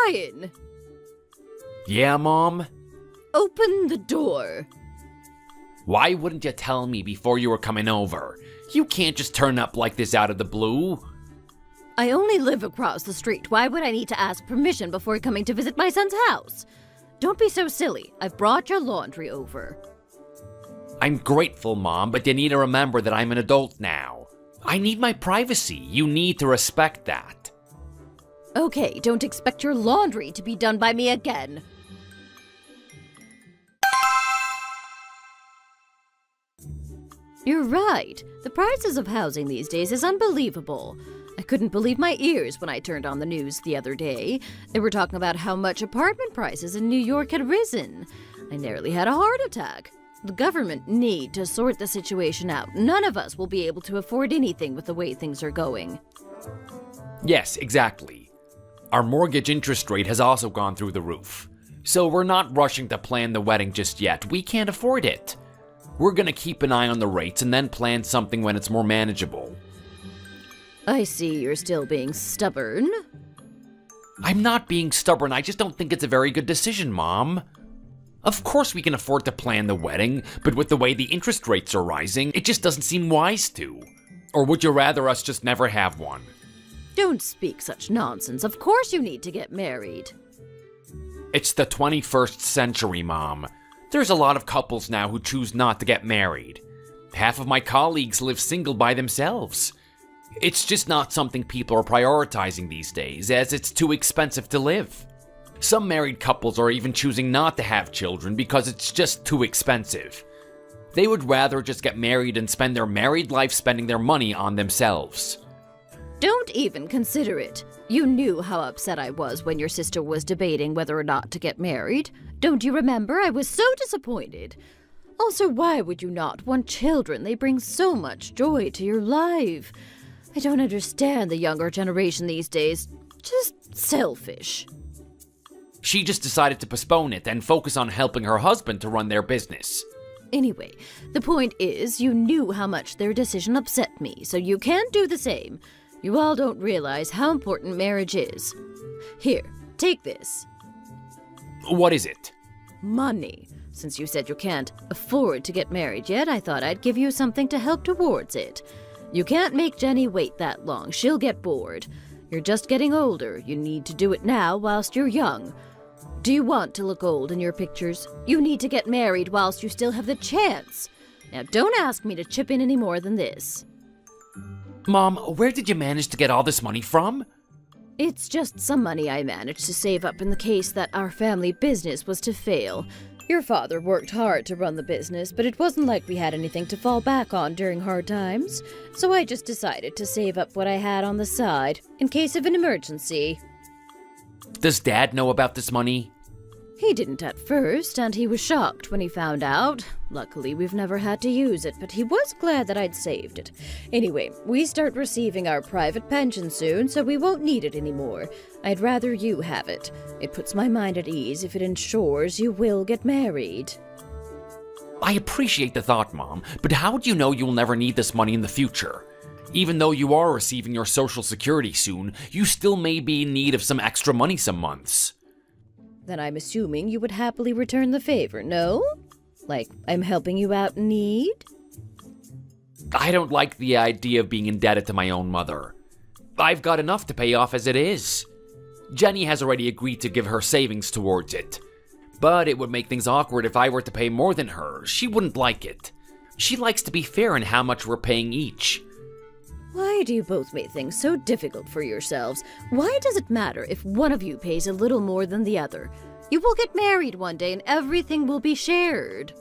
Ryan! Yeah, Mom? Open the door. Why wouldn't you tell me before you were coming over? You can't just turn up like this out of the blue. I only live across the street. Why would I need to ask permission before coming to visit my son's house? Don't be so silly. I've brought your laundry over. I'm grateful, Mom, but you need to remember that I'm an adult now. I need my privacy. You need to respect that. Okay, don't expect your laundry to be done by me again. You're right. The prices of housing these days is unbelievable. I couldn't believe my ears when I turned on the news the other day. They were talking about how much apartment prices in New York had risen. I nearly had a heart attack. The government need to sort the situation out. None of us will be able to afford anything with the way things are going. Yes, exactly. Our mortgage interest rate has also gone through the roof. So we're not rushing to plan the wedding just yet. We can't afford it. We're gonna keep an eye on the rates and then plan something when it's more manageable. I see you're still being stubborn. I'm not being stubborn, I just don't think it's a very good decision, Mom. Of course we can afford to plan the wedding, but with the way the interest rates are rising, it just doesn't seem wise to. Or would you rather us just never have one? Don't speak such nonsense. Of course you need to get married. It's the 21st century, Mom. There's a lot of couples now who choose not to get married. Half of my colleagues live single by themselves. It's just not something people are prioritizing these days, as it's too expensive to live. Some married couples are even choosing not to have children because it's just too expensive. They would rather just get married and spend their married life spending their money on themselves. Don't even consider it. You knew how upset I was when your sister was debating whether or not to get married. Don't you remember? I was so disappointed. Also, why would you not want children? They bring so much joy to your life. I don't understand the younger generation these days. Just selfish. She just decided to postpone it and focus on helping her husband to run their business. Anyway, the point is, you knew how much their decision upset me, so you can't do the same. You all don't realize how important marriage is. Here, take this. What is it? Money. Since you said you can't afford to get married yet, I thought I'd give you something to help towards it. You can't make Jenny wait that long. She'll get bored. You're just getting older. You need to do it now whilst you're young. Do you want to look old in your pictures? You need to get married whilst you still have the chance. Now, don't ask me to chip in any more than this. Mom, where did you manage to get all this money from? It's just some money I managed to save up in the case that our family business was to fail. Your father worked hard to run the business, but it wasn't like we had anything to fall back on during hard times. So I just decided to save up what I had on the side, in case of an emergency. Does Dad know about this money? He didn't at first, and he was shocked when he found out. Luckily, we've never had to use it, but he was glad that I'd saved it. Anyway, we start receiving our private pension soon, so we won't need it anymore. I'd rather you have it. It puts my mind at ease if it ensures you will get married. I appreciate the thought, Mom, but how do you know you'll never need this money in the future? Even though you are receiving your Social Security soon, you still may be in need of some extra money some months. Then I'm assuming you would happily return the favor, no? Like, I'm helping you out in need? I don't like the idea of being indebted to my own mother. I've got enough to pay off as it is. Jenny has already agreed to give her savings towards it. But it would make things awkward if I were to pay more than her. She wouldn't like it. She likes to be fair in how much we're paying each. Why do you both make things so difficult for yourselves? Why does it matter if one of you pays a little more than the other? You will get married one day and everything will be shared.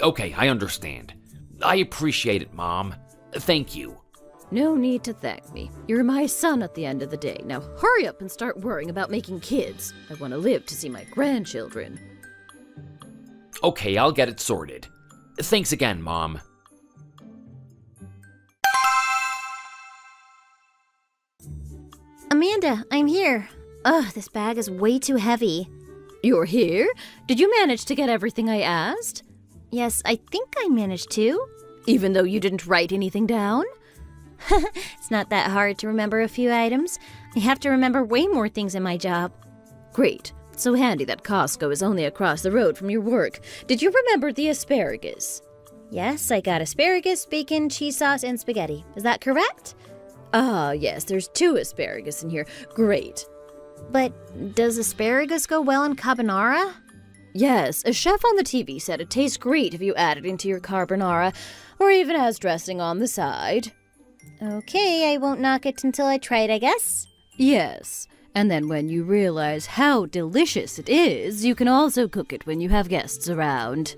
Okay, I understand. I appreciate it, Mom. Thank you. No need to thank me. You're my son at the end of the day. Now hurry up and start worrying about making kids. I want to live to see my grandchildren. Okay, I'll get it sorted. Thanks again, Mom. Amanda, I'm here. Ugh, this bag is way too heavy. You're here? Did you manage to get everything I asked? Yes, I think I managed to. Even though you didn't write anything down? It's not that hard to remember a few items. I have to remember way more things in my job. Great. So handy that Costco is only across the road from your work. Did you remember the asparagus? Yes, I got asparagus, bacon, cheese sauce, and spaghetti. Is that correct? Ah, yes, there's 2 asparagus in here. Great. But does asparagus go well in carbonara? Yes, a chef on the TV said it tastes great if you add it into your carbonara, or even as dressing on the side. Okay, I won't knock it until I try it, I guess. Yes, and then when you realize how delicious it is, you can also cook it when you have guests around.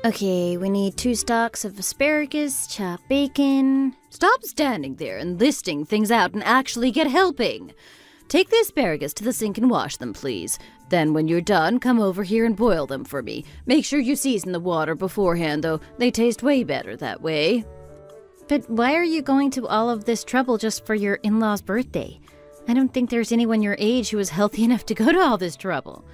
Okay, we need 2 stalks of asparagus, chopped bacon. Stop standing there and listing things out and actually get helping. Take the asparagus to the sink and wash them, please. Then when you're done, come over here and boil them for me. Make sure you season the water beforehand, though. They taste way better that way. But why are you going to all of this trouble just for your in-law's birthday? I don't think there's anyone your age who is healthy enough to go to all this trouble.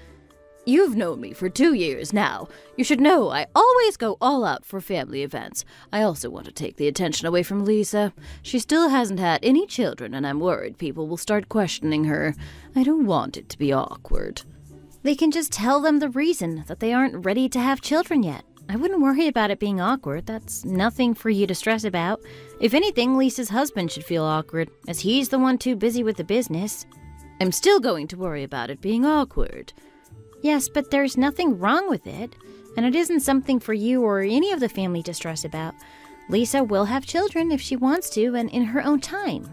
You've known me for 2 years now. You should know I always go all out for family events. I also want to take the attention away from Lisa. She still hasn't had any children, and I'm worried people will start questioning her. I don't want it to be awkward. They can just tell them the reason, that they aren't ready to have children yet. I wouldn't worry about it being awkward. That's nothing for you to stress about. If anything, Lisa's husband should feel awkward, as he's the one too busy with the business. I'm still going to worry about it being awkward. Yes, but there's nothing wrong with it, and it isn't something for you or any of the family to stress about. Lisa will have children if she wants to and in her own time.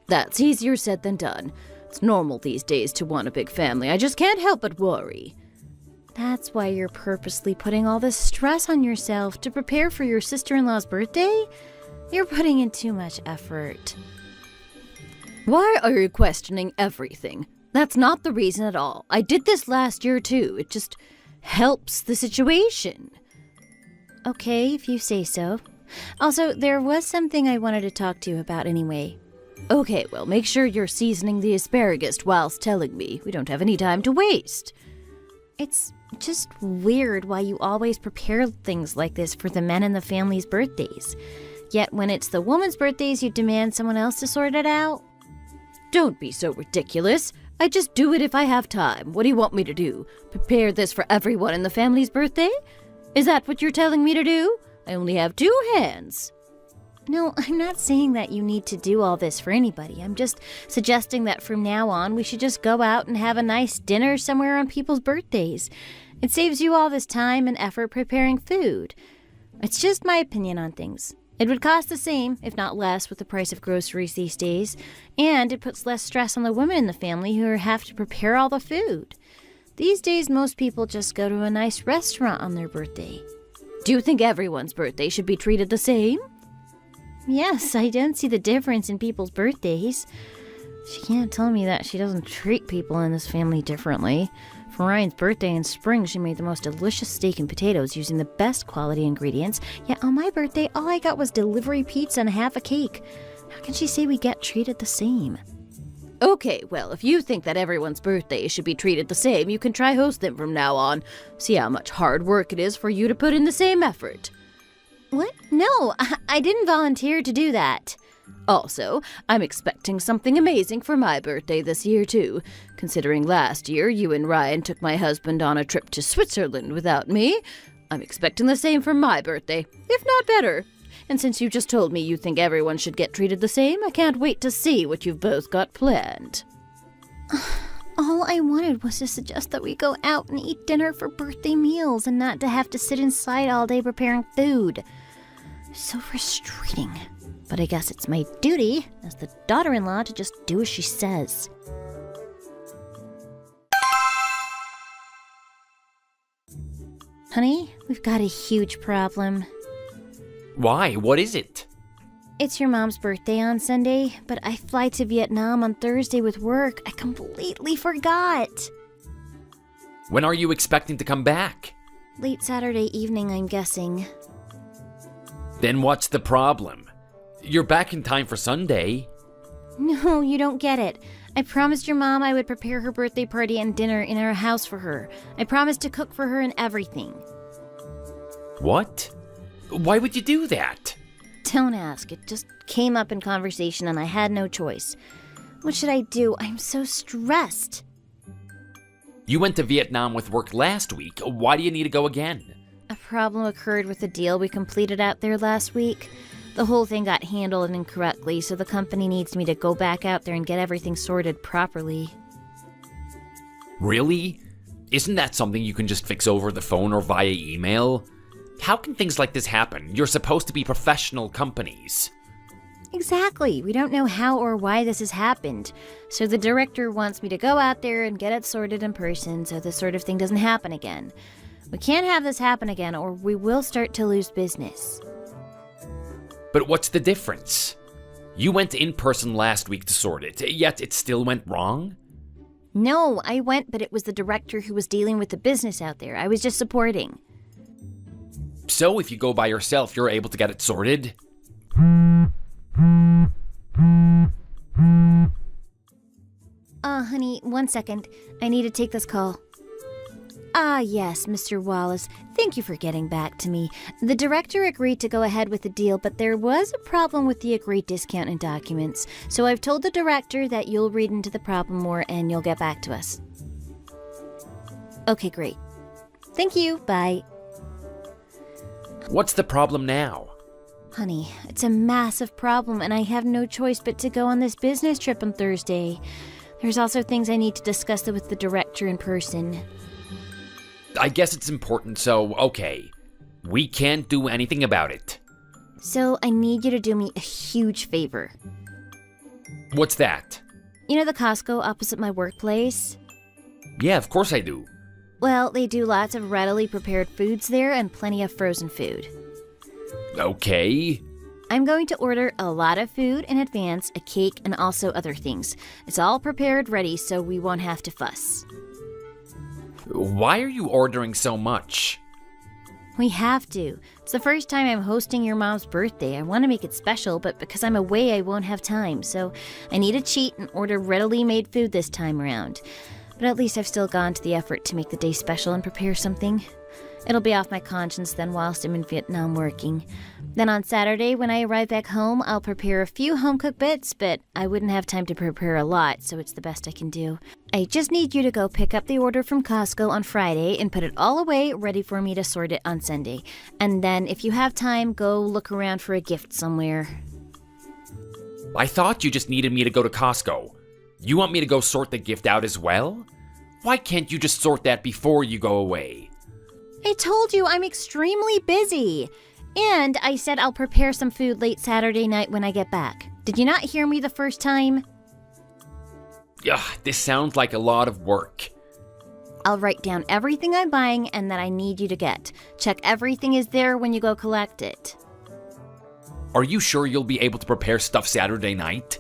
That's easier said than done. It's normal these days to want a big family. I just can't help but worry. That's why you're purposely putting all this stress on yourself to prepare for your sister-in-law's birthday? You're putting in too much effort. Why are you questioning everything? That's not the reason at all. I did this last year too. It just helps the situation. Okay, if you say so. Also, there was something I wanted to talk to you about anyway. Okay, well, make sure you're seasoning the asparagus whilst telling me. We don't have any time to waste. It's just weird why you always prepare things like this for the men in the family's birthdays. Yet when it's the woman's birthdays, you demand someone else to sort it out? Don't be so ridiculous. I just do it if I have time. What do you want me to do? Prepare this for everyone in the family's birthday? Is that what you're telling me to do? I only have 2 hands. No, I'm not saying that you need to do all this for anybody. I'm just suggesting that from now on, we should just go out and have a nice dinner somewhere on people's birthdays. It saves you all this time and effort preparing food. It's just my opinion on things. It would cost the same, if not less, with the price of groceries these days, and it puts less stress on the women in the family who have to prepare all the food. These days, most people just go to a nice restaurant on their birthday. Do you think everyone's birthday should be treated the same? Yes, I don't see the difference in people's birthdays. She can't tell me that she doesn't treat people in this family differently. For Ryan's birthday in spring, she made the most delicious steak and potatoes using the best quality ingredients. Yet on my birthday, all I got was delivery pizza and half a cake. How can she say we get treated the same? Okay, well, if you think that everyone's birthday should be treated the same, you can try host them from now on. See how much hard work it is for you to put in the same effort. What? No, I didn't volunteer to do that. Also, I'm expecting something amazing for my birthday this year, too. Considering last year you and Ryan took my husband on a trip to Switzerland without me, I'm expecting the same for my birthday, if not better. And since you just told me you think everyone should get treated the same, I can't wait to see what you've both got planned. All I wanted was to suggest that we go out and eat dinner for birthday meals and not to have to sit inside all day preparing food. So frustrating. But I guess it's my duty as the daughter-in-law to just do as she says. Honey, we've got a huge problem. Why? What is it? It's your mom's birthday on Sunday, but I fly to Vietnam on Thursday with work. I completely forgot. When are you expecting to come back? Late Saturday evening, I'm guessing. Then what's the problem? You're back in time for Sunday. No, you don't get it. I promised your mom I would prepare her birthday party and dinner in our house for her. I promised to cook for her and everything. What? Why would you do that? Don't ask. It just came up in conversation and I had no choice. What should I do? I'm so stressed. You went to Vietnam with work last week. Why do you need to go again? A problem occurred with the deal we completed out there last week. The whole thing got handled incorrectly, so the company needs me to go back out there and get everything sorted properly. Really? Isn't that something you can just fix over the phone or via email? How can things like this happen? You're supposed to be professional companies. Exactly. We don't know how or why this has happened. So the director wants me to go out there and get it sorted in person so this sort of thing doesn't happen again. We can't have this happen again or we will start to lose business. But what's the difference? You went in person last week to sort it, yet it still went wrong? No, I went, but it was the director who was dealing with the business out there. I was just supporting. So if you go by yourself, you're able to get it sorted? Honey, 1 second. I need to take this call. Ah, yes, Mr. Wallace. Thank you for getting back to me. The director agreed to go ahead with the deal, but there was a problem with the agreed discount and documents. So I've told the director that you'll read into the problem more and you'll get back to us. Okay, great. Thank you. Bye. What's the problem now? Honey, it's a massive problem and I have no choice but to go on this business trip on Thursday. There's also things I need to discuss with the director in person. I guess it's important, so okay. We can't do anything about it. So I need you to do me a huge favor. What's that? You know the Costco opposite my workplace? Yeah, of course I do. Well, they do lots of readily prepared foods there and plenty of frozen food. Okay. I'm going to order a lot of food in advance, a cake, and also other things. It's all prepared ready so we won't have to fuss. Why are you ordering so much? We have to. It's the first time I'm hosting your mom's birthday. I want to make it special, but because I'm away, I won't have time. So I need to cheat and order readily made food this time around. But at least I've still gone to the effort to make the day special and prepare something. It'll be off my conscience then whilst I'm in Vietnam working. Then on Saturday, when I arrive back home, I'll prepare a few home-cooked bits, but I wouldn't have time to prepare a lot, so it's the best I can do. I just need you to go pick up the order from Costco on Friday and put it all away, ready for me to sort it on Sunday. And then, if you have time, go look around for a gift somewhere. I thought you just needed me to go to Costco. You want me to go sort the gift out as well? Why can't you just sort that before you go away? I told you I'm extremely busy. And I said I'll prepare some food late Saturday night when I get back. Did you not hear me the first time? Ugh, this sounds like a lot of work. I'll write down everything I'm buying and that I need you to get. Check everything is there when you go collect it. Are you sure you'll be able to prepare stuff Saturday night?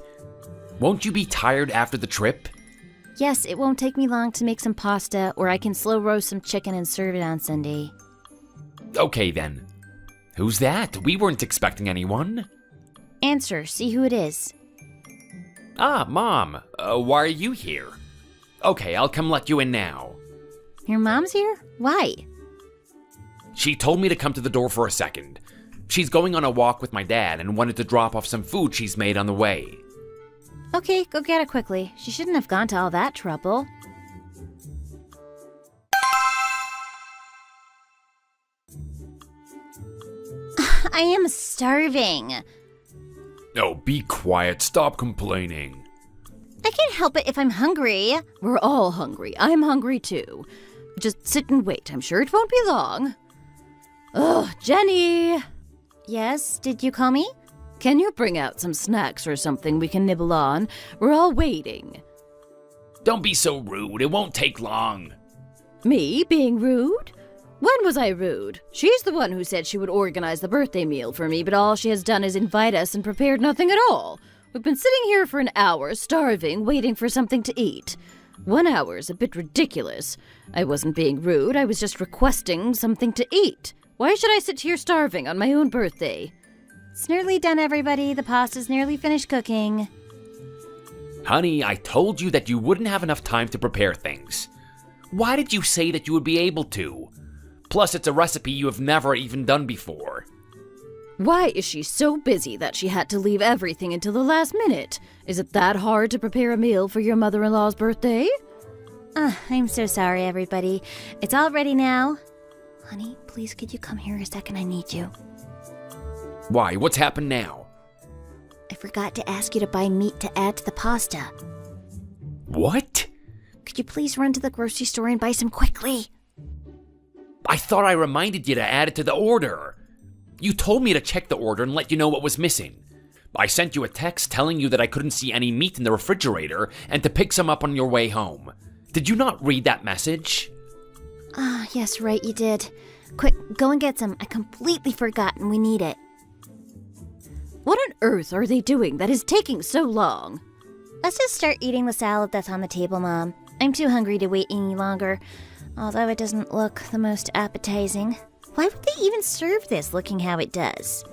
Won't you be tired after the trip? Yes, it won't take me long to make some pasta, or I can slow roast some chicken and serve it on Sunday. Okay then. Who's that? We weren't expecting anyone. Answer, see who it is. Ah, Mom. Why are you here? Okay, I'll come let you in now. Your mom's here? Why? She told me to come to the door for a second. She's going on a walk with my dad and wanted to drop off some food she's made on the way. Okay, go get it quickly. She shouldn't have gone to all that trouble. I am starving. Oh, be quiet. Stop complaining. I can't help it if I'm hungry. We're all hungry. I'm hungry too. Just sit and wait. I'm sure it won't be long. Ugh, Jenny! Yes, did you call me? Can you bring out some snacks or something we can nibble on? We're all waiting. Don't be so rude. It won't take long. Me being rude? When was I rude? She's the one who said she would organize the birthday meal for me, but all she has done is invite us and prepared nothing at all. We've been sitting here for an hour, starving, waiting for something to eat. 1 hour's a bit ridiculous. I wasn't being rude, I was just requesting something to eat. Why should I sit here starving on my own birthday? It's nearly done, everybody. The pasta's nearly finished cooking. Honey, I told you that you wouldn't have enough time to prepare things. Why did you say that you would be able to? Plus, it's a recipe you have never even done before. Why is she so busy that she had to leave everything until the last minute? Is it that hard to prepare a meal for your mother-in-law's birthday? I'm so sorry, everybody. It's all ready now. Honey, please could you come here a second? I need you. Why? What's happened now? I forgot to ask you to buy meat to add to the pasta. What? Could you please run to the grocery store and buy some quickly? I thought I reminded you to add it to the order. You told me to check the order and let you know what was missing. I sent you a text telling you that I couldn't see any meat in the refrigerator and to pick some up on your way home. Did you not read that message? Yes, right, you did. Quick, go and get some. I completely forgot and we need it. What on earth are they doing that is taking so long? Let's just start eating the salad that's on the table, Mom. I'm too hungry to wait any longer, although it doesn't look the most appetizing. Why would they even serve this, looking how it does?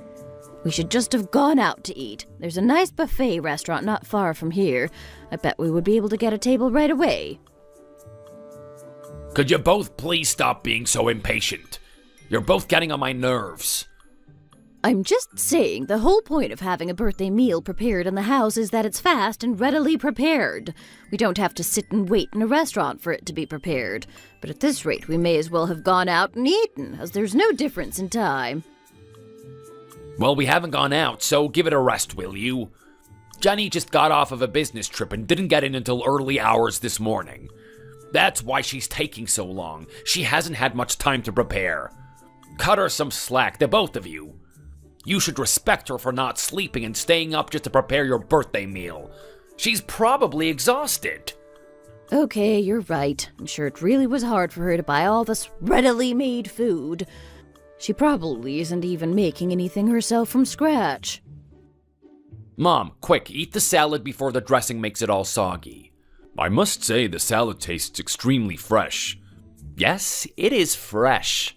We should just have gone out to eat. There's a nice buffet restaurant not far from here. I bet we would be able to get a table right away. Could you both please stop being so impatient? You're both getting on my nerves. I'm just saying the whole point of having a birthday meal prepared in the house is that it's fast and readily prepared. We don't have to sit and wait in a restaurant for it to be prepared. But at this rate, we may as well have gone out and eaten, as there's no difference in time. Well, we haven't gone out, so give it a rest, will you? Jenny just got off of a business trip and didn't get in until early hours this morning. That's why she's taking so long. She hasn't had much time to prepare. Cut her some slack, the both of you. You should respect her for not sleeping and staying up just to prepare your birthday meal. She's probably exhausted. Okay, you're right. I'm sure it really was hard for her to buy all this readily made food. She probably isn't even making anything herself from scratch. Mom, quick, eat the salad before the dressing makes it all soggy. I must say the salad tastes extremely fresh. Yes, it is fresh.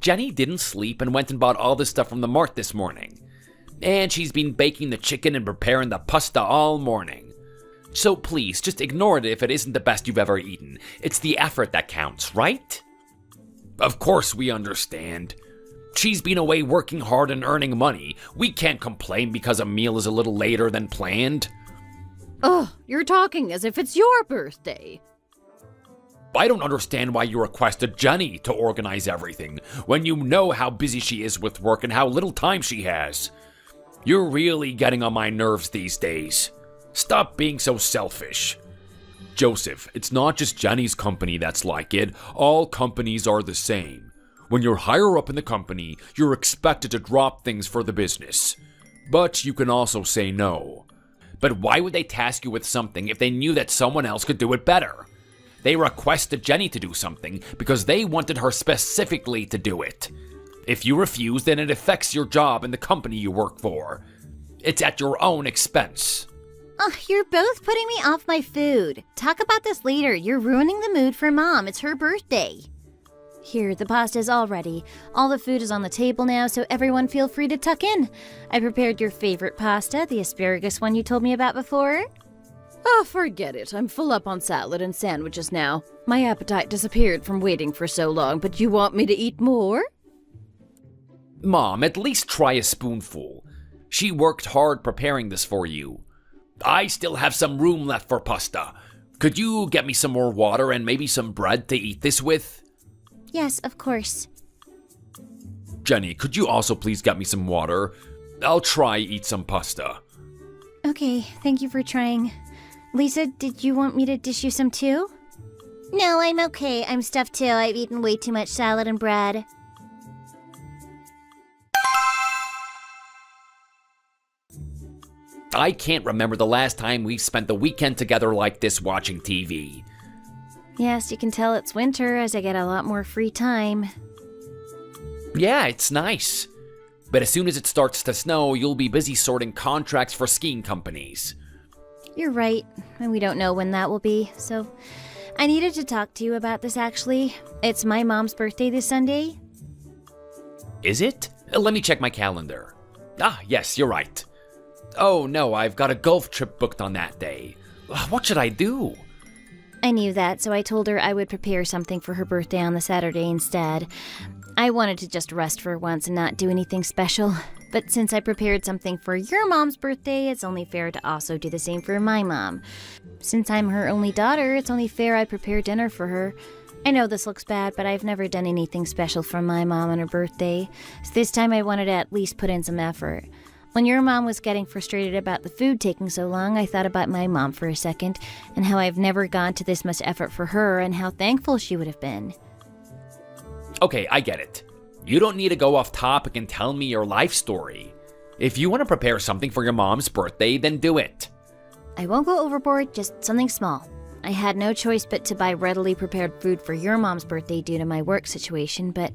Jenny didn't sleep and went and bought all this stuff from the mart this morning. And she's been baking the chicken and preparing the pasta all morning. So please, just ignore it if it isn't the best you've ever eaten. It's the effort that counts, right? Of course we understand. She's been away working hard and earning money. We can't complain because a meal is a little later than planned. Ugh, you're talking as if it's your birthday. I don't understand why you requested Jenny to organize everything, when you know how busy she is with work and how little time she has. You're really getting on my nerves these days. Stop being so selfish. Joseph, it's not just Jenny's company that's like it. All companies are the same. When you're higher up in the company, you're expected to drop things for the business. But you can also say no. But why would they task you with something if they knew that someone else could do it better? They requested Jenny to do something because they wanted her specifically to do it. If you refuse, then it affects your job and the company you work for. It's at your own expense. Oh, you're both putting me off my food. Talk about this later. You're ruining the mood for Mom. It's her birthday. Here, the pasta's all ready. All the food is on the table now, so everyone feel free to tuck in. I prepared your favorite pasta, the asparagus one you told me about before. Oh, forget it. I'm full up on salad and sandwiches now. My appetite disappeared from waiting for so long, but you want me to eat more? Mom, at least try a spoonful. She worked hard preparing this for you. I still have some room left for pasta. Could you get me some more water and maybe some bread to eat this with? Yes, of course. Jenny, could you also please get me some water? I'll try eat some pasta. Okay, thank you for trying. Lisa, did you want me to dish you some too? No, I'm okay. I'm stuffed too. I've eaten way too much salad and bread. I can't remember the last time we spent the weekend together like this watching TV. Yes, you can tell it's winter as I get a lot more free time. Yeah, it's nice. But as soon as it starts to snow, you'll be busy sorting contracts for skiing companies. You're right, and we don't know when that will be, so I needed to talk to you about this actually. It's my mom's birthday this Sunday. Is it? Let me check my calendar. Ah, yes, you're right. Oh no, I've got a golf trip booked on that day. What should I do? I knew that, so I told her I would prepare something for her birthday on the Saturday instead. I wanted to just rest for once and not do anything special. But since I prepared something for your mom's birthday, it's only fair to also do the same for my mom. Since I'm her only daughter, it's only fair I prepare dinner for her. I know this looks bad, but I've never done anything special for my mom on her birthday, so this time I wanted to at least put in some effort. When your mom was getting frustrated about the food taking so long, I thought about my mom for a second, and how I've never gone to this much effort for her, and how thankful she would have been. Okay, I get it. You don't need to go off topic and tell me your life story. If you want to prepare something for your mom's birthday, then do it. I won't go overboard, just something small. I had no choice but to buy readily prepared food for your mom's birthday due to my work situation, but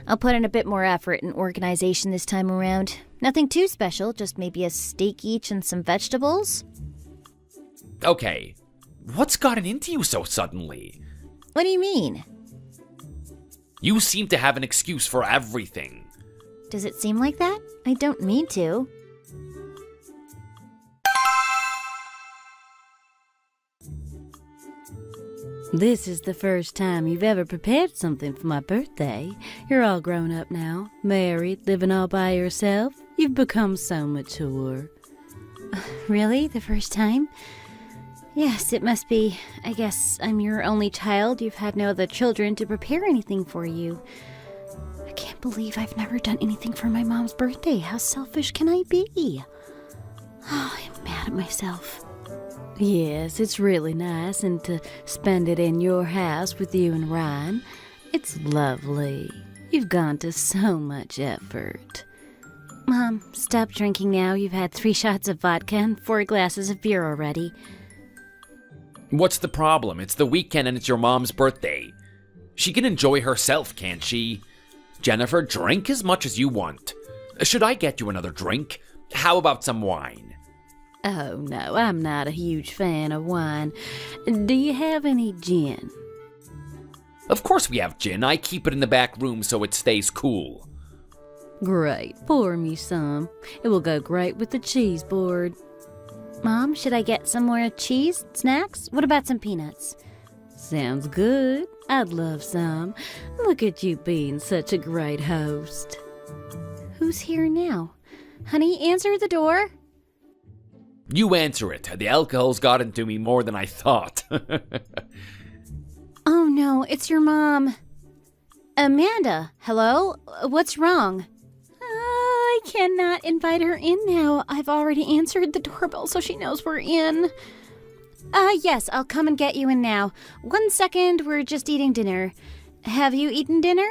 I'll put in a bit more effort and organization this time around. Nothing too special, just maybe a steak each and some vegetables. Okay, what's gotten into you so suddenly? What do you mean? You seem to have an excuse for everything. Does it seem like that? I don't mean to. This is the first time you've ever prepared something for my birthday. You're all grown up now, married, living all by yourself. You've become so mature. Really? The first time? Yes, it must be. I guess I'm your only child. You've had no other children to prepare anything for you. I can't believe I've never done anything for my mom's birthday. How selfish can I be? Oh, I'm mad at myself. Yes, it's really nice, and to spend it in your house with you and Ryan, it's lovely. You've gone to so much effort. Mom, stop drinking now. You've had 3 shots of vodka and 4 glasses of beer already. What's the problem? It's the weekend and it's your mom's birthday. She can enjoy herself, can't she? Jennifer, drink as much as you want. Should I get you another drink? How about some wine? Oh, no, I'm not a huge fan of wine. Do you have any gin? Of course we have gin. I keep it in the back room so it stays cool. Great. Pour me some. It will go great with the cheese board. Mom, should I get some more cheese snacks? What about some peanuts? Sounds good. I'd love some. Look at you being such a great host. Who's here now? Honey, answer the door. You answer it. The alcohol's got into me more than I thought. Oh no, it's your mom. Amanda, hello? What's wrong? I cannot invite her in now. I've already answered the doorbell so she knows we're in. Yes, I'll come and get you in now. 1 second, we're just eating dinner. Have you eaten dinner?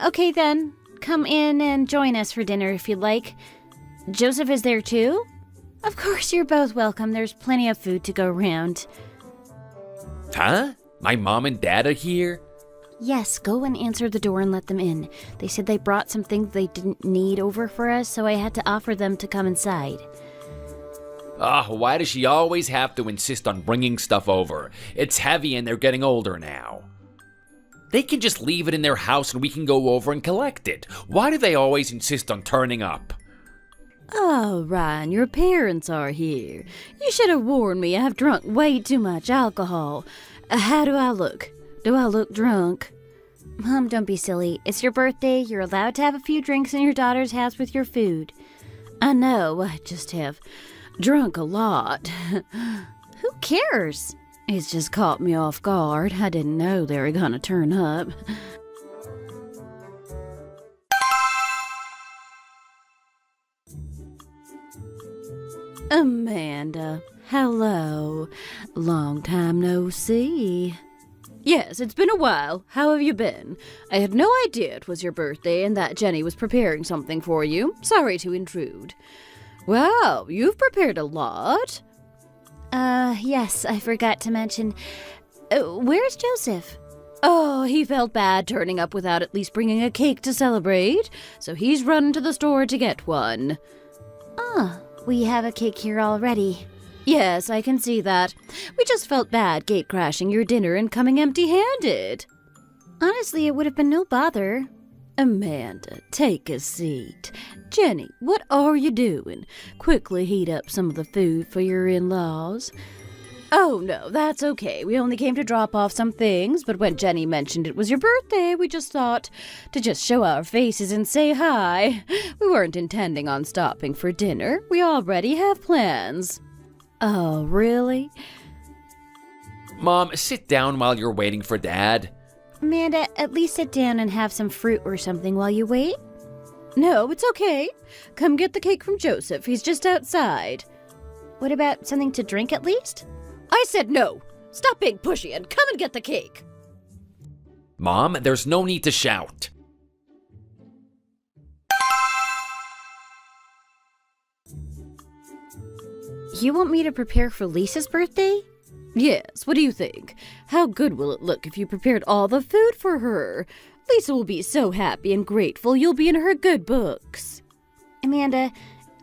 Okay then, come in and join us for dinner if you'd like. Joseph is there too? Of course, you're both welcome. There's plenty of food to go around. Huh? My mom and dad are here? Yes, go and answer the door and let them in. They said they brought some things they didn't need over for us, so I had to offer them to come inside. Why does she always have to insist on bringing stuff over? It's heavy and they're getting older now. They can just leave it in their house and we can go over and collect it. Why do they always insist on turning up? Oh, Ryan, your parents are here. You should have warned me. I've drunk way too much alcohol. How do I look? Do I look drunk? Mom, don't be silly. It's your birthday. You're allowed to have a few drinks in your daughter's house with your food. I know. I just have drunk a lot. Who cares? It's just caught me off guard. I didn't know they were gonna turn up. Amanda, hello. Long time no see. Yes, it's been a while. How have you been? I had no idea it was your birthday and that Jenny was preparing something for you. Sorry to intrude. Wow, you've prepared a lot. Yes, I forgot to mention. Where's Joseph? Oh, he felt bad turning up without at least bringing a cake to celebrate, so he's run to the store to get one. Ah, we have a cake here already. Yes, I can see that. We just felt bad gate crashing your dinner and coming empty-handed. Honestly, it would have been no bother. Amanda, take a seat. Jenny, what are you doing? Quickly heat up some of the food for your in-laws. Oh, no, that's okay. We only came to drop off some things, but when Jenny mentioned it was your birthday, we just thought to just show our faces and say hi. We weren't intending on stopping for dinner. We already have plans. Oh, really? Mom, sit down while you're waiting for Dad. Amanda, at least sit down and have some fruit or something while you wait. No, it's okay. Come get the cake from Joseph. He's just outside. What about something to drink at least? I said no. Stop being pushy and come and get the cake. Mom, there's no need to shout. You want me to prepare for Lisa's birthday? Yes, what do you think? How good will it look if you prepared all the food for her? Lisa will be so happy and grateful you'll be in her good books. Amanda,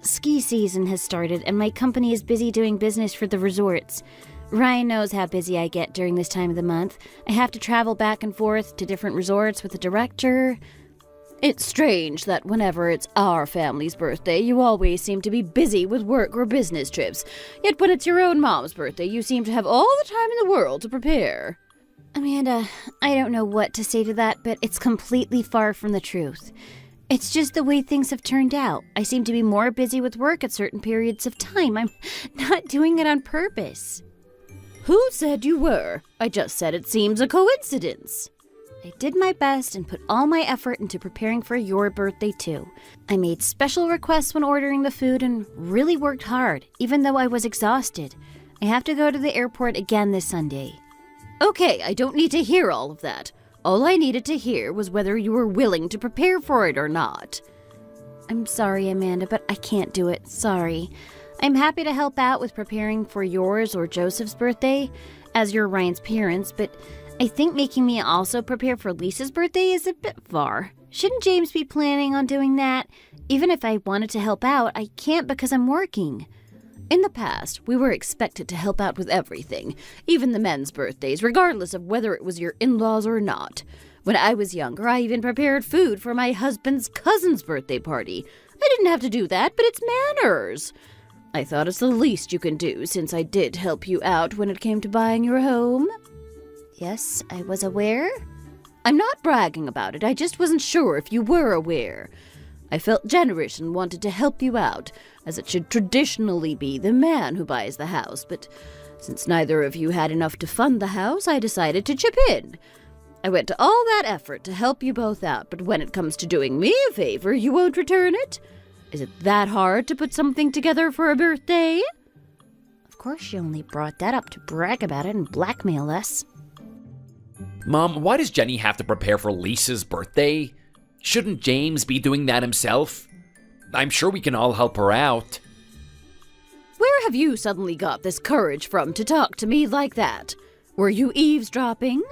ski season has started and my company is busy doing business for the resorts. Ryan knows how busy I get during this time of the month. I have to travel back and forth to different resorts with the director. It's strange that whenever it's our family's birthday, you always seem to be busy with work or business trips. Yet when it's your own mom's birthday, you seem to have all the time in the world to prepare. Amanda, I don't know what to say to that, but it's completely far from the truth. It's just the way things have turned out. I seem to be more busy with work at certain periods of time. I'm not doing it on purpose. Who said you were? I just said it seems a coincidence. I did my best and put all my effort into preparing for your birthday too. I made special requests when ordering the food and really worked hard, even though I was exhausted. I have to go to the airport again this Sunday. Okay, I don't need to hear all of that. All I needed to hear was whether you were willing to prepare for it or not. I'm sorry, Amanda, but I can't do it. Sorry. I'm happy to help out with preparing for yours or Joseph's birthday, as you're Ryan's parents, but I think making me also prepare for Lisa's birthday is a bit far. Shouldn't James be planning on doing that? Even if I wanted to help out, I can't because I'm working. In the past, we were expected to help out with everything, even the men's birthdays, regardless of whether it was your in-laws or not. When I was younger, I even prepared food for my husband's cousin's birthday party. I didn't have to do that, but it's manners. I thought it's the least you can do since I did help you out when it came to buying your home. Yes, I was aware. I'm not bragging about it, I just wasn't sure if you were aware. I felt generous and wanted to help you out, as it should traditionally be the man who buys the house, but since neither of you had enough to fund the house, I decided to chip in. I went to all that effort to help you both out, but when it comes to doing me a favor, you won't return it? Is it that hard to put something together for a birthday? Of course she only brought that up to brag about it and blackmail us. Mom, why does Jenny have to prepare for Lisa's birthday? Shouldn't James be doing that himself? I'm sure we can all help her out. Where have you suddenly got this courage from to talk to me like that? Were you eavesdropping?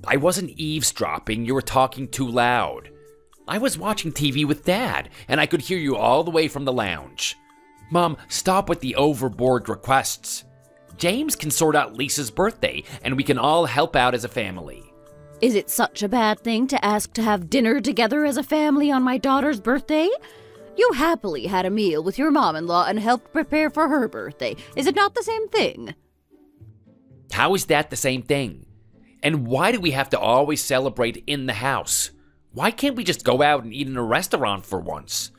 I wasn't eavesdropping, you were talking too loud. I was watching TV with Dad, and I could hear you all the way from the lounge. Mom, stop with the overboard requests. James can sort out Lisa's birthday, and we can all help out as a family. Is it such a bad thing to ask to have dinner together as a family on my daughter's birthday? You happily had a meal with your mom-in-law and helped prepare for her birthday. Is it not the same thing? How is that the same thing? And why do we have to always celebrate in the house? Why can't we just go out and eat in a restaurant for once?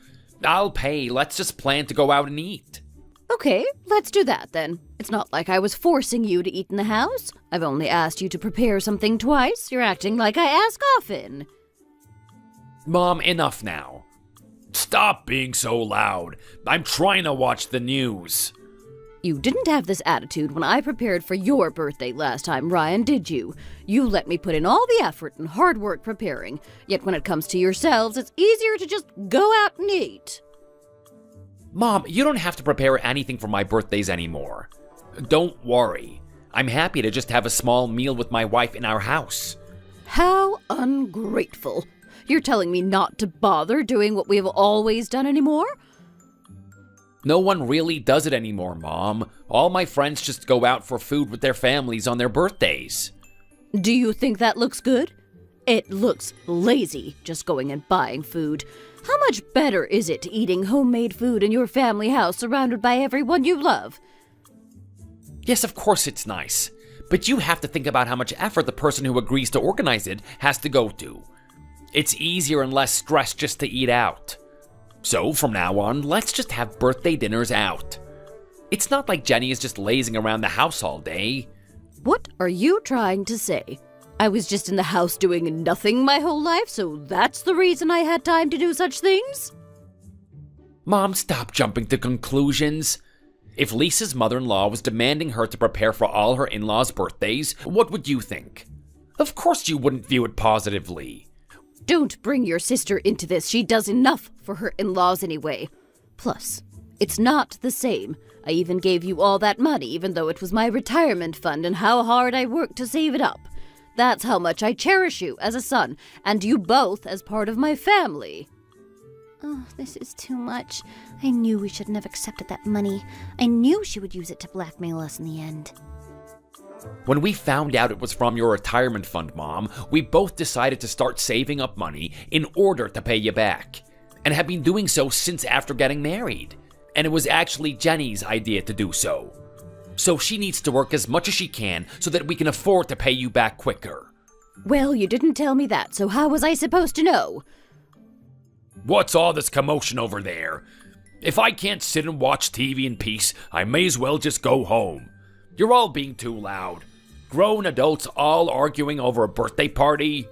I'll pay. Let's just plan to go out and eat. Okay, let's do that then. It's not like I was forcing you to eat in the house. I've only asked you to prepare something twice. You're acting like I ask often. Mom, enough now. Stop being so loud. I'm trying to watch the news. You didn't have this attitude when I prepared for your birthday last time, Ryan, did you? You let me put in all the effort and hard work preparing. Yet when it comes to yourselves, it's easier to just go out and eat. Mom, you don't have to prepare anything for my birthdays anymore. Don't worry. I'm happy to just have a small meal with my wife in our house. How ungrateful. You're telling me not to bother doing what we have always done anymore? No one really does it anymore, Mom. All my friends just go out for food with their families on their birthdays. Do you think that looks good? It looks lazy, just going and buying food. How much better is it eating homemade food in your family house surrounded by everyone you love? Yes, of course it's nice. But you have to think about how much effort the person who agrees to organize it has to go to. It's easier and less stress just to eat out. So, from now on, let's just have birthday dinners out. It's not like Jenny is just lazing around the house all day. What are you trying to say? I was just in the house doing nothing my whole life, so that's the reason I had time to do such things? Mom, stop jumping to conclusions. If Lisa's mother-in-law was demanding her to prepare for all her in-laws' birthdays, what would you think? Of course you wouldn't view it positively. Don't bring your sister into this. She does enough for her in-laws anyway. Plus, it's not the same. I even gave you all that money, even though it was my retirement fund and how hard I worked to save it up. That's how much I cherish you as a son, and you both as part of my family. Oh, this is too much. I knew we shouldn't have accepted that money. I knew she would use it to blackmail us in the end. When we found out it was from your retirement fund, Mom, we both decided to start saving up money in order to pay you back, and have been doing so since after getting married. And it was actually Jenny's idea to do so. So she needs to work as much as she can so that we can afford to pay you back quicker. Well, you didn't tell me that, so how was I supposed to know? What's all this commotion over there? If I can't sit and watch TV in peace, I may as well just go home. You're all being too loud. Grown adults all arguing over a birthday party.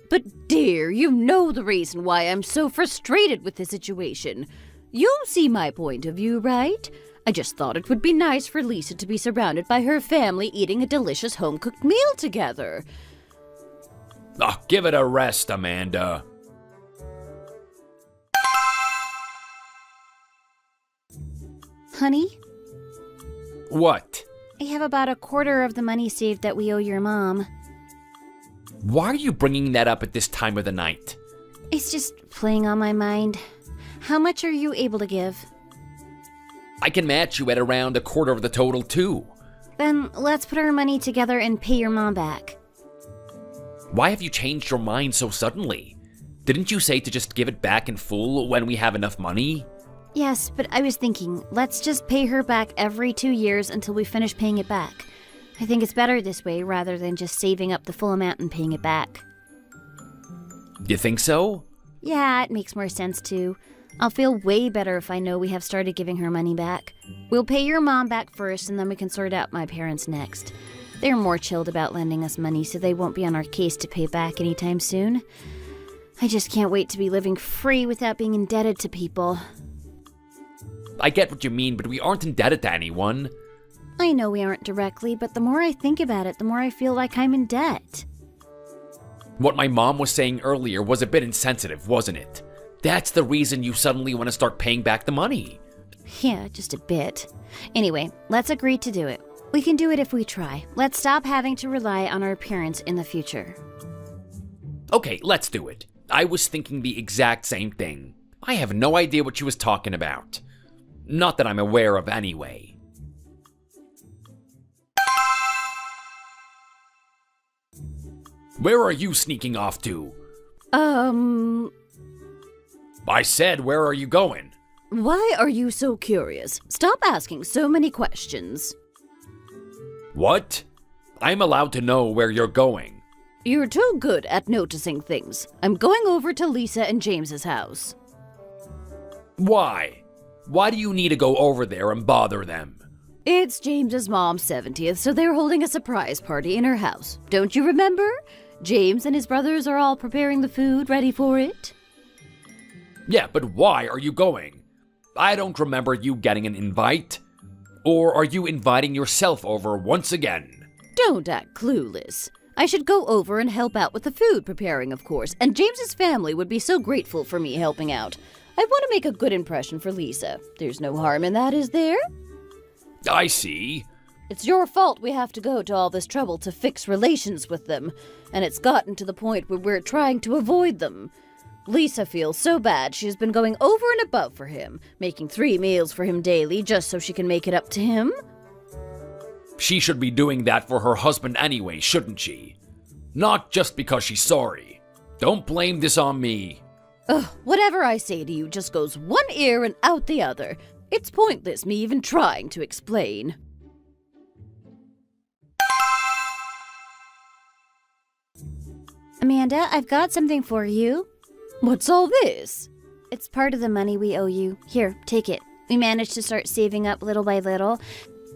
But dear, you know the reason why I'm so frustrated with the situation. You see my point of view, right? I just thought it would be nice for Lisa to be surrounded by her family eating a delicious home-cooked meal together. Oh, give it a rest, Amanda. Honey, What? I have about a quarter of the money saved that we owe your mom. Why are you bringing that up at this time of the night? It's just playing on my mind. How much are you able to give? I can match you at around a quarter of the total, too. Then let's put our money together and pay your mom back. Why have you changed your mind so suddenly? Didn't you say to just give it back in full when we have enough money? Yes, but I was thinking, let's just pay her back every 2 years until we finish paying it back. I think it's better this way rather than just saving up the full amount and paying it back. You think so? Yeah, it makes more sense too. I'll feel way better if I know we have started giving her money back. We'll pay your mom back first and then we can sort out my parents next. They're more chilled about lending us money so they won't be on our case to pay back anytime soon. I just can't wait to be living free without being indebted to people. I get what you mean, but we aren't indebted to anyone. I know we aren't directly, but the more I think about it, the more I feel like I'm in debt. What my mom was saying earlier was a bit insensitive, wasn't it? That's the reason you suddenly want to start paying back the money. Yeah, just a bit. Anyway, let's agree to do it. We can do it if we try. Let's stop having to rely on our parents in the future. Okay, let's do it. I was thinking the exact same thing. I have no idea what she was talking about. Not that I'm aware of anyway. Where are you sneaking off to? I said, where are you going? Why are you so curious? Stop asking so many questions. What? I'm allowed to know where you're going. You're too good at noticing things. I'm going over to Lisa and James's house. Why? Why do you need to go over there and bother them? It's James's mom's 70th, so they're holding a surprise party in her house. Don't you remember? James and his brothers are all preparing the food, ready for it. Yeah, but why are you going? I don't remember you getting an invite. Or are you inviting yourself over once again? Don't act clueless. I should go over and help out with the food preparing, of course, and James's family would be so grateful for me helping out. I want to make a good impression for Lisa. There's no harm in that, is there? I see. It's your fault we have to go to all this trouble to fix relations with them, and it's gotten to the point where we're trying to avoid them. Lisa feels so bad she's been going over and above for him, making 3 meals for him daily just so she can make it up to him. She should be doing that for her husband anyway, shouldn't she? Not just because she's sorry. Don't blame this on me. Ugh, whatever I say to you just goes one ear and out the other. It's pointless me even trying to explain. Amanda, I've got something for you. What's all this? It's part of the money we owe you. Here, take it. We managed to start saving up little by little.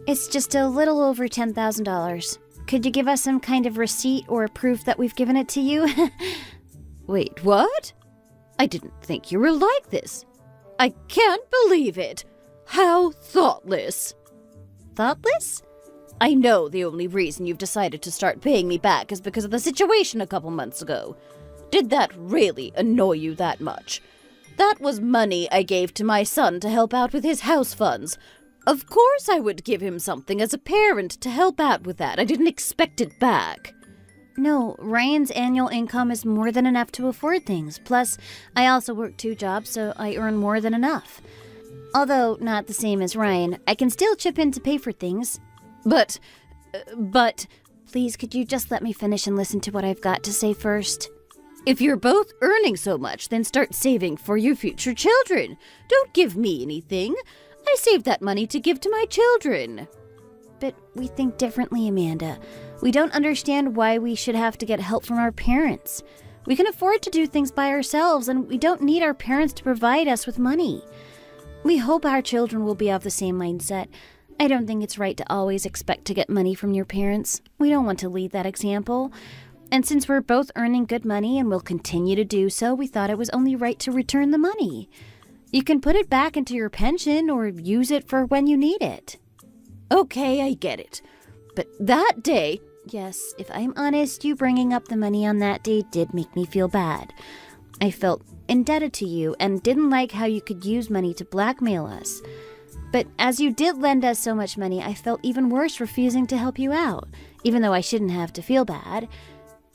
It's just a little over $10,000. Could you give us some kind of receipt or proof that we've given it to you? Wait, what? I didn't think you were like this. I can't believe it. How thoughtless. Thoughtless? I know the only reason you've decided to start paying me back is because of the situation a couple months ago. Did that really annoy you that much? That was money I gave to my son to help out with his house funds. Of course I would give him something as a parent to help out with that. I didn't expect it back. No, Ryan's annual income is more than enough to afford things. Plus, I also work 2 jobs, so I earn more than enough. Although not the same as Ryan, I can still chip in to pay for things. But... Please, could you just let me finish and listen to what I've got to say first? If you're both earning so much, then start saving for your future children. Don't give me anything. I saved that money to give to my children. But we think differently, Amanda. We don't understand why we should have to get help from our parents. We can afford to do things by ourselves, and we don't need our parents to provide us with money. We hope our children will be of the same mindset. I don't think it's right to always expect to get money from your parents. We don't want to lead that example. And since we're both earning good money and will continue to do so, we thought it was only right to return the money. You can put it back into your pension or use it for when you need it. Okay, I get it. But that day... Yes, if I'm honest, you bringing up the money on that day did make me feel bad. I felt indebted to you and didn't like how you could use money to blackmail us. But as you did lend us so much money, I felt even worse refusing to help you out, even though I shouldn't have to feel bad.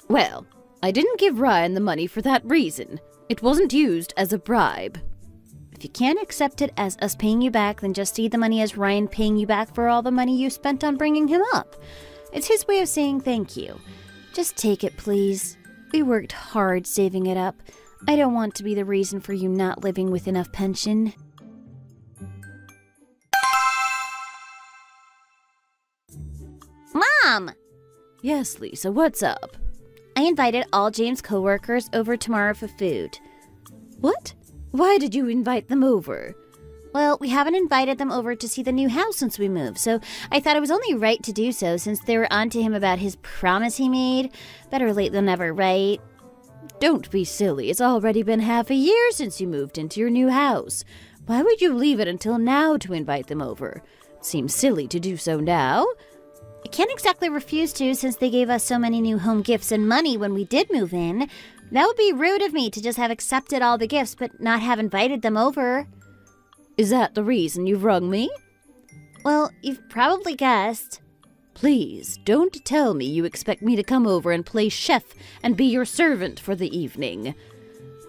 Well, I didn't give Ryan the money for that reason. It wasn't used as a bribe. If you can't accept it as us paying you back, then just see the money as Ryan paying you back for all the money you spent on bringing him up. It's his way of saying thank you. Just take it, please. We worked hard saving it up. I don't want to be the reason for you not living with enough pension. Mom! Yes, Lisa, what's up? I invited all James' coworkers over tomorrow for food. What? Why did you invite them over? Well, we haven't invited them over to see the new house since we moved, so I thought it was only right to do so since they were on to him about his promise he made. Better late than never, right? Don't be silly. It's already been half a year since you moved into your new house. Why would you leave it until now to invite them over? It seems silly to do so now. I can't exactly refuse to since they gave us so many new home gifts and money when we did move in. That would be rude of me to just have accepted all the gifts but not have invited them over. Is that the reason you've rung me? Well, you've probably guessed. Please, don't tell me you expect me to come over and play chef and be your servant for the evening.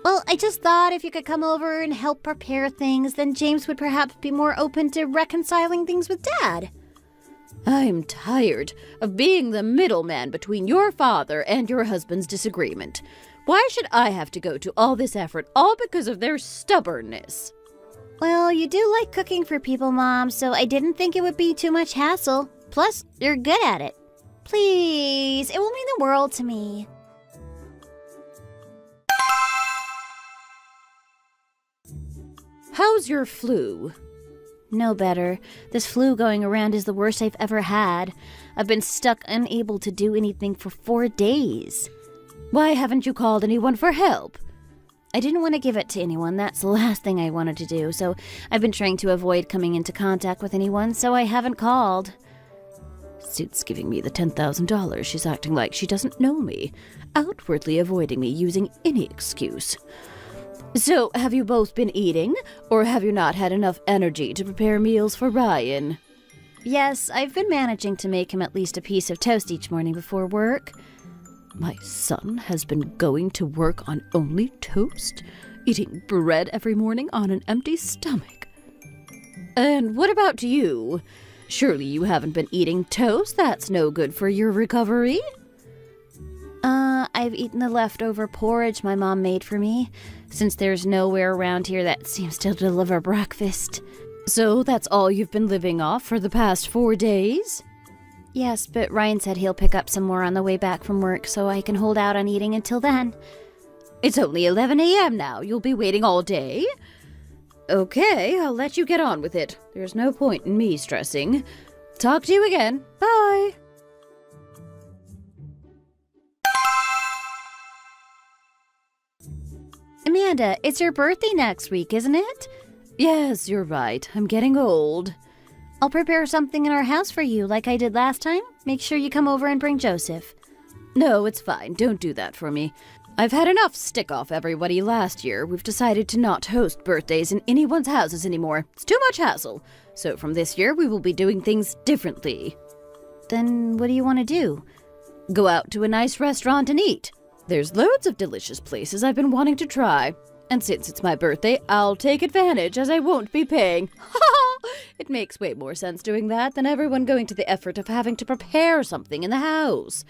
Well, I just thought if you could come over and help prepare things, then James would perhaps be more open to reconciling things with Dad. I'm tired of being the middleman between your father and your husband's disagreement. Why should I have to go to all this effort, all because of their stubbornness? Well, you do like cooking for people, Mom, so I didn't think it would be too much hassle. Plus, you're good at it. Please, it will mean the world to me. How's your flu? No better. This flu going around is the worst I've ever had. I've been stuck unable to do anything for 4 days. Why haven't you called anyone for help? I didn't want to give it to anyone. That's the last thing I wanted to do, so I've been trying to avoid coming into contact with anyone, so I haven't called. Suit's giving me the $10,000. She's acting like she doesn't know me, outwardly avoiding me using any excuse. So, have you both been eating, or have you not had enough energy to prepare meals for Ryan? Yes, I've been managing to make him at least a piece of toast each morning before work. My son has been going to work on only toast, eating bread every morning on an empty stomach. And what about you? Surely you haven't been eating toast? That's no good for your recovery. I've eaten the leftover porridge my mom made for me, since there's nowhere around here that seems to deliver breakfast. So that's all you've been living off for the past 4 days? Yes, but Ryan said he'll pick up some more on the way back from work, so I can hold out on eating until then. It's only 11 a.m. now. You'll be waiting all day? Okay, I'll let you get on with it. There's no point in me stressing. Talk to you again. Bye. Amanda, it's your birthday next week, isn't it? Yes, you're right. I'm getting old. I'll prepare something in our house for you like I did last time. Make sure you come over and bring Joseph. No, it's fine. Don't do that for me. I've had enough stick off everybody last year. We've decided to not host birthdays in anyone's houses anymore. It's too much hassle. So from this year, we will be doing things differently. Then what do you want to do? Go out to a nice restaurant and eat. There's loads of delicious places I've been wanting to try. And since it's my birthday, I'll take advantage as I won't be paying. It makes way more sense doing that than everyone going to the effort of having to prepare something in the house.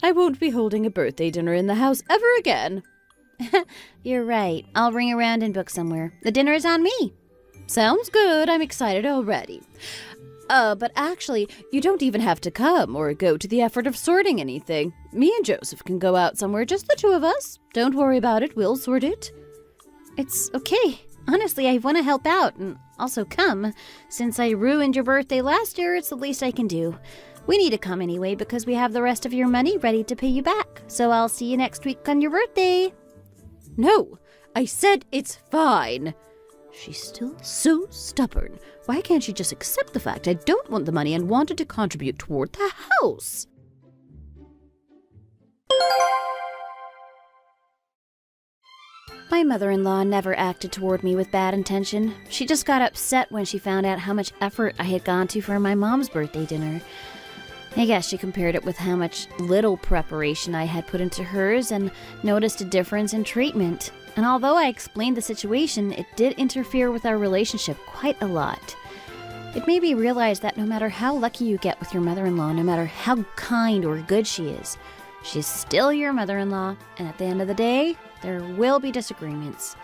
I won't be holding a birthday dinner in the house ever again. You're right. I'll ring around and book somewhere. The dinner is on me. Sounds good. I'm excited already. But actually, you don't even have to come or go to the effort of sorting anything. Me and Joseph can go out somewhere, just the two of us. Don't worry about it. We'll sort it. It's okay. Honestly, I want to help out and also come. Since I ruined your birthday last year, it's the least I can do. We need to come anyway because we have the rest of your money ready to pay you back. So I'll see you next week on your birthday. No, I said it's fine. She's still so stubborn. Why can't she just accept the fact I don't want the money and wanted to contribute toward the house? My mother-in-law never acted toward me with bad intention. She just got upset when she found out how much effort I had gone to for my mom's birthday dinner. I guess she compared it with how much little preparation I had put into hers and noticed a difference in treatment. And although I explained the situation, it did interfere with our relationship quite a lot. It made me realize that no matter how lucky you get with your mother-in-law, no matter how kind or good she is, she's still your mother-in-law, and at the end of the day, there will be disagreements.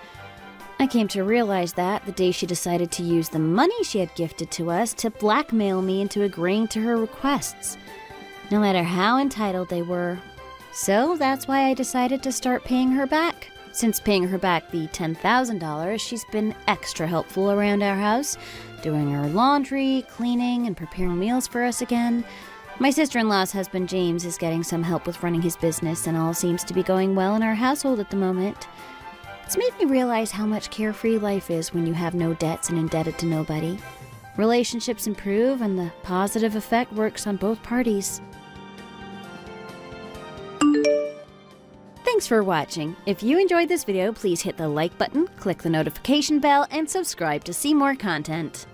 I came to realize that the day she decided to use the money she had gifted to us to blackmail me into agreeing to her requests, no matter how entitled they were. So that's why I decided to start paying her back. Since paying her back the $10,000, she's been extra helpful around our house, doing our laundry, cleaning, and preparing meals for us again. My sister-in-law's husband, James, is getting some help with running his business, and all seems to be going well in our household at the moment. It's made me realize how much carefree life is when you have no debts and indebted to nobody. Relationships improve, and the positive effect works on both parties. Thanks for watching. If you enjoyed this video, please hit the like button, click the notification bell, and subscribe to see more content.